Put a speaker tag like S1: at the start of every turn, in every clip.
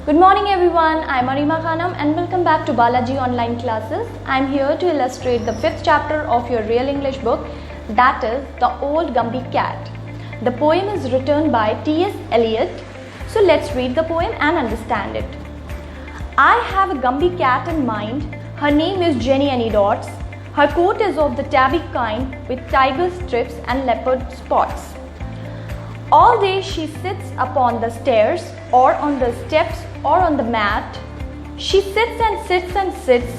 S1: Good morning everyone, I am Arima Khanam and welcome back to Balaji Online Classes. I am here to illustrate the 5th chapter of your Real English book, that is The Old Gumby Cat. The poem is written by T.S. Eliot. So let's read the poem and understand it. I have a Gumby cat in mind. Her name is Jenny Anydots. Her coat is of the tabby kind with tiger strips and leopard spots. All day she sits upon the stairs or on the steps or on the mat. She sits and sits and sits,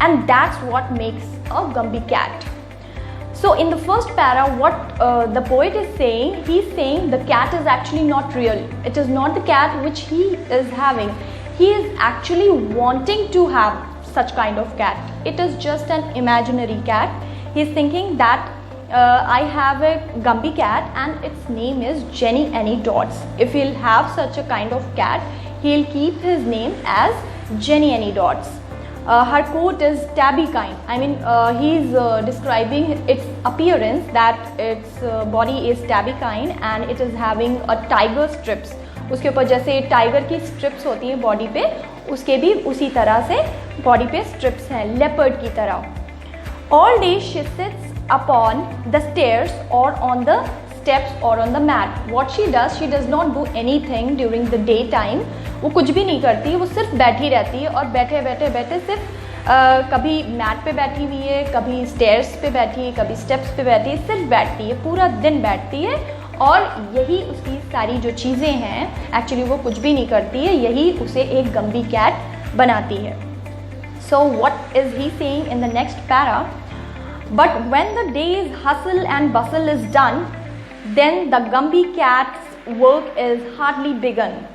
S1: and that's what makes a Gumby cat. So in the first para, what the poet is saying, he's saying the cat is actually not real. It is not the cat which he is having. He is actually wanting to have such kind of cat. It is just an imaginary cat. He's thinking that I have a Gumby cat and its name is Jenny Anydots. If he'll have such a kind of cat, he'll keep his name as Jenny Anydots. Her coat is tabby kind. I mean, he's describing its appearance, that its body is tabby kind and it is having a tiger strips. उसके ऊपर जैसे tiger की strips होती हैं body पे, उसके भी उसी तरह से बॉडी पे स्ट्रिप्स हैं लेपर्ड की तरह. All day she sits upon the stairs or on the steps or on the mat. What she does not do anything during the daytime. वो कुछ भी नहीं करती, वो सिर्फ बैठी रहती है और बैठे बैठे बैठे सिर्फ कभी मैट पे बैठी हुई है, कभी स्टेयर्स पे बैठी है, कभी स्टेप्स पे बैठी है, सिर्फ बैठती है, पूरा दिन बैठती है और यही उसकी सारी जो चीज़ें हैं एक्चुअली वो कुछ भी नहीं करती है, यही उसे एक गम्बी कैट बनाती है. So what is he saying in the next para? But when the day's hustle and bustle is done, then the Gumby cat's work is hardly begun.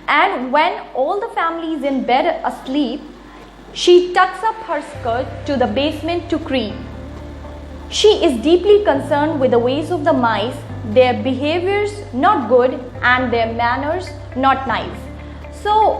S1: And when all the family is in bed asleep, she tucks up her skirt to the basement to creep. She is deeply concerned with the ways of the mice, their behaviors not good and their manners not nice. So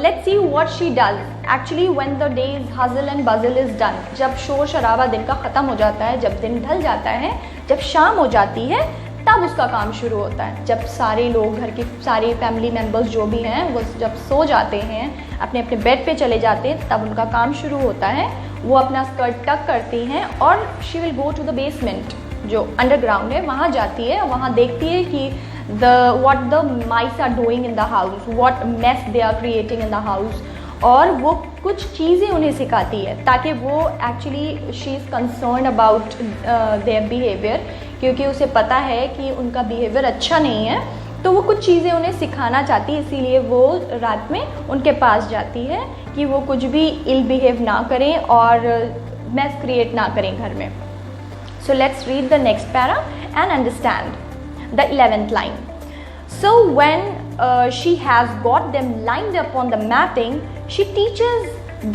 S1: let's see what she does. Actually when the day's hustle and bustle is done, जब शोर शराबा दिन का ख़त्म हो जाता है, जब दिन ढल जाता है, जब शाम हो जाती है, तब उसका काम शुरू होता है. जब सारे लोग, घर के सारे फैमिली मेम्बर्स जो भी हैं वो जब सो जाते हैं, अपने अपने बेड पे चले जाते हैं, तब उनका काम शुरू होता है. वो अपना स्कर्ट टक करती हैं और she will go to the basement, जो अंडरग्राउंड है, वहाँ जाती है. वहाँ देखती है कि what the mice are doing in the house, what mess they are creating in the house, और वो कुछ चीज़ें उन्हें सिखाती है ताकि वो actually she is concern about their behaviour, क्योंकि उसे पता है कि उनका बिहेवियर अच्छा नहीं है, तो वो कुछ चीज़ें उन्हें सिखाना चाहती है. इसीलिए वो रात में उनके पास जाती है कि वो कुछ भी इल बिहेव ना करें और मैस क्रिएट ना करें घर में. So let's read the next para and understand the 11th line. So when she has got them lined up on the matting, she teaches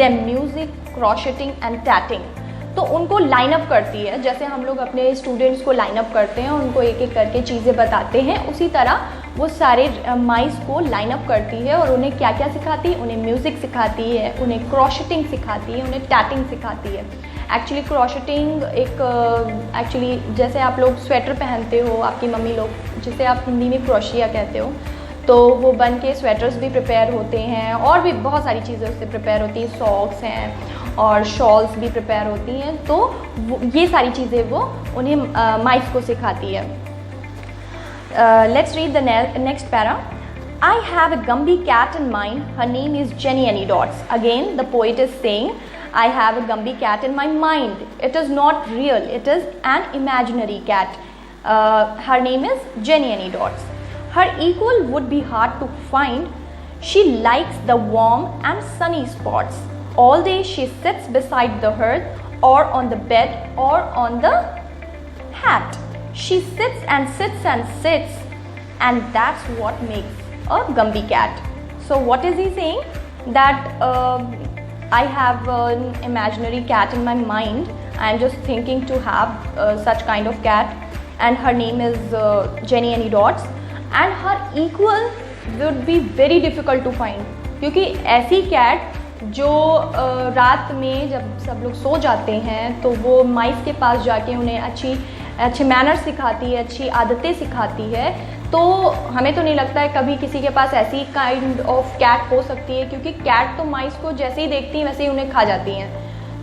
S1: them music, crocheting and tatting. तो उनको line up करती है, जैसे हम लोग अपने students को line up करते हैं, उनको एक एक करके चीज़ें बताते हैं, उसी तरह वो सारे माइस को लाइन अप करती है और उन्हें क्या क्या सिखाती है. उन्हें म्यूज़िक सिखाती है, उन्हें क्रॉशेटिंग सिखाती है, उन्हें टैटिंग सिखाती है. एक्चुअली क्रॉशेटिंग एक एक्चुअली जैसे आप लोग स्वेटर पहनते हो, आपकी मम्मी लोग, जिसे आप हिंदी में क्रोशिया कहते हो, तो वो बन के स्वेटर्स भी प्रिपेयर होते हैं और भी बहुत सारी चीज़ें उससे प्रिपेयर होती हैं. सॉक्स हैं और शॉल्स भी प्रिपेयर होती हैं. तो ये सारी चीज़ें वो उन्हें माइस को सिखाती है. Let's read the next para. I have a Gumby cat in mind. Her name is Jenny Anydots. Again, the poet is saying, I have a Gumby cat in my mind. It is not real. It is an imaginary cat. Her name is Jenny Anydots. Her equal would be hard to find. She likes the warm and sunny spots. All day she sits beside the hearth or on the bed or on the hat. She sits and sits and sits, and that's what makes a Gumby cat. So what is he saying? That I have an imaginary cat in my mind. I am just thinking to have such kind of cat, and her name is Jenny Anydots, and her equal would be very difficult to find. क्योंकि ऐसी cat जो रात में जब सब लोग सो जाते हैं तो वो माइस के पास जाके उन्हें अच्छी अच्छे मैनर्स सिखाती है, अच्छी आदतें सिखाती है, तो हमें तो नहीं लगता है कभी किसी के पास ऐसी काइंड ऑफ कैट हो सकती है, क्योंकि कैट तो माइस को जैसे ही देखती हैं वैसे ही उन्हें खा जाती हैं,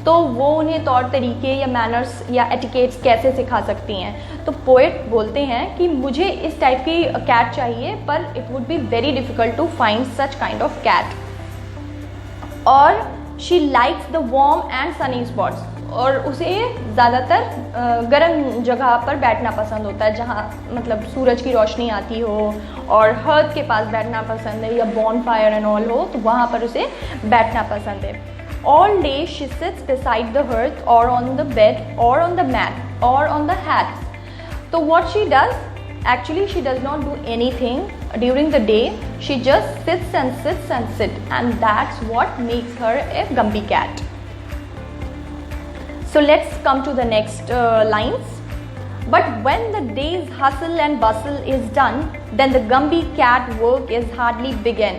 S1: तो वो उन्हें तौर तरीके या मैनर्स या एटिकेट्स कैसे सिखा सकती हैं। तो पोएट बोलते हैं कि मुझे इस टाइप की कैट चाहिए, पर it would be very difficult to find such kind of cat. और she likes the warm and sunny spots, और उसे ज़्यादातर गर्म जगह पर बैठना पसंद होता है, जहाँ मतलब सूरज की रोशनी आती हो, और हर्थ के पास बैठना पसंद है, या बॉन फायर एंड ऑल हो, तो वहाँ पर उसे बैठना पसंद है। All day she sits beside the hearth or on the bed or on the mat or on the hats. So what she does, actually she does not do anything during the day. She just sits and sits and sits, and that's what makes her a Gumby cat. So let's come to the next lines. But when the day's hustle and bustle is done, then the Gumby cat work is hardly begun,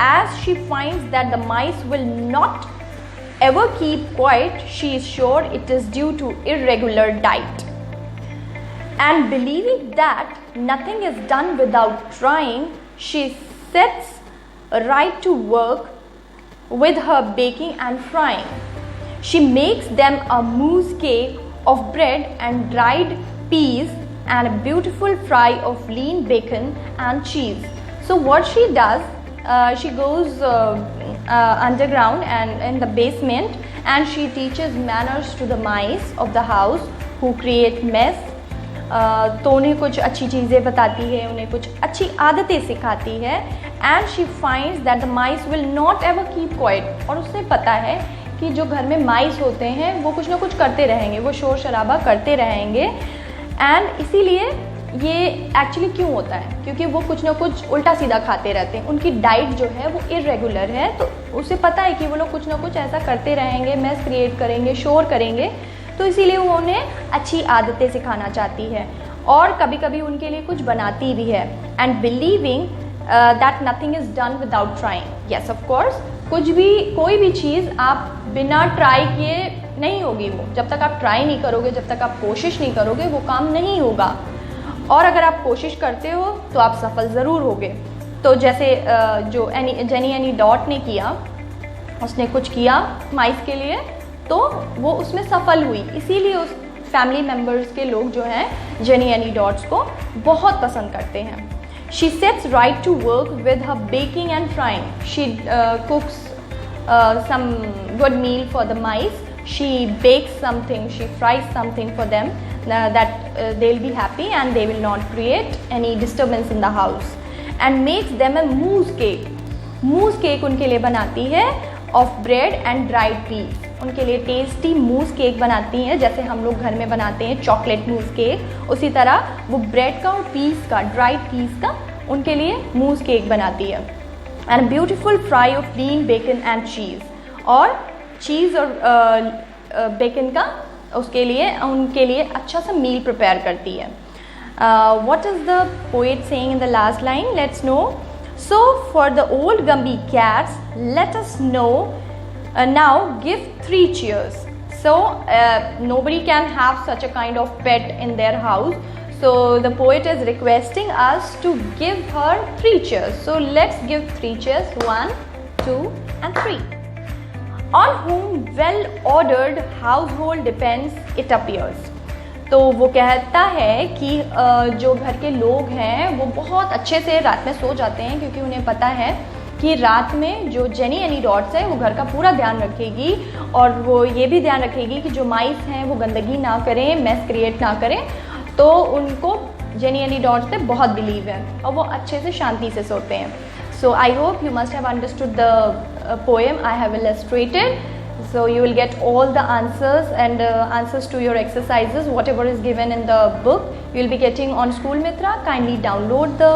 S1: as she finds that the mice will not ever keep quiet. She is sure it is due to irregular diet, and believing that nothing is done without trying, she sets right to work with her baking and frying. She makes them a mousse cake of bread and dried peas and a beautiful fry of lean bacon and cheese. So what she does, she goes underground and in the basement, and she teaches manners to the mice of the house who create mess. तो उन्हें कुछ अच्छी चीज़ें बताती है, उन्हें कुछ अच्छी आदतें सिखाती है, and she finds that the mice will not ever keep quiet. और उसे पता है कि जो घर में माइस होते हैं वो कुछ ना कुछ करते रहेंगे, वो शोर शराबा करते रहेंगे, एंड इसीलिए ये एक्चुअली क्यों होता है, क्योंकि वो कुछ ना कुछ उल्टा सीधा खाते रहते हैं, उनकी डाइट जो है वो इरेगुलर है, तो उसे पता है कि वो लोग कुछ ना कुछ ऐसा करते रहेंगे, मैस क्रिएट करेंगे, शोर करेंगे, तो इसीलिए वो उन्हें अच्छी आदतें सिखाना चाहती है, और कभी कभी उनके लिए कुछ बनाती भी है। And believing that nothing is done without trying. Yes of course, कुछ भी कोई भी चीज़ आप बिना ट्राई किए नहीं होगी, वो जब तक आप ट्राई नहीं करोगे, जब तक आप कोशिश नहीं करोगे, वो काम नहीं होगा, और अगर आप कोशिश करते हो तो आप सफल ज़रूर होगे। तो जैसे जो जेनी एनी डॉट ने किया, उसने कुछ किया माइस के लिए, तो वो उसमें सफल हुई, इसीलिए उस फैमिली मेम्बर्स के लोग जो हैं जेनी एनी डॉट्स को बहुत पसंद करते हैं। She sets right to work with her baking and frying. She cooks some good meal for the mice. She bakes something, she fries something for them that they'll be happy and they will not create any disturbance in the house, and makes them a mousse cake. Mousse cake उनके लिए बनाती है of bread and dried peas. उनके लिए tasty मूस cake बनाती हैं, जैसे हम लोग घर में बनाते हैं चॉकलेट मूस केक, उसी तरह वो ब्रेड का और पीस का, ड्राइड पीस का उनके लिए मूस केक बनाती है। And beautiful fry of lean bacon and cheese, और चीज़ और बेकन का उसके लिए उनके लिए अच्छा सा मील प्रिपेयर करती है। What is the poet saying in the last line? Let's know. So for the old Gumbie cats let us know now give 3 cheers. So nobody can have such a kind of pet in their house, so the poet is requesting us to give her 3 cheers. So let's give 3 cheers. 1, 2 and 3. On whom well ordered household depends, it appears. तो वो कहता है कि जो घर के लोग हैं वो बहुत अच्छे से रात में सो जाते हैं, क्योंकि उन्हें पता है कि रात में जो जेनी एनी डॉट्स है वो घर का पूरा ध्यान रखेगी, और वो ये भी ध्यान रखेगी कि जो माइस हैं वो गंदगी ना करें, मैस क्रिएट ना करें, तो उनको जेनी एनी डॉट्स पे बहुत बिलीव है और वो अच्छे से शांति से सोते हैं। So I hope you must have understood the poem I have illustrated. So you will get all the answers and answers to your exercises, whatever is given in the book. You will be getting on School Mitra. Kindly download the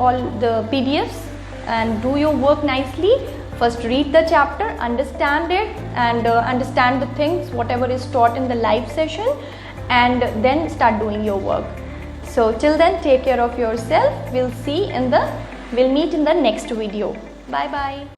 S1: all the PDFs and do your work nicely. First read the chapter, understand it, and understand the things whatever is taught in the live session, and then start doing your work. So till then, take care of yourself. We'll meet in the next video. Bye bye.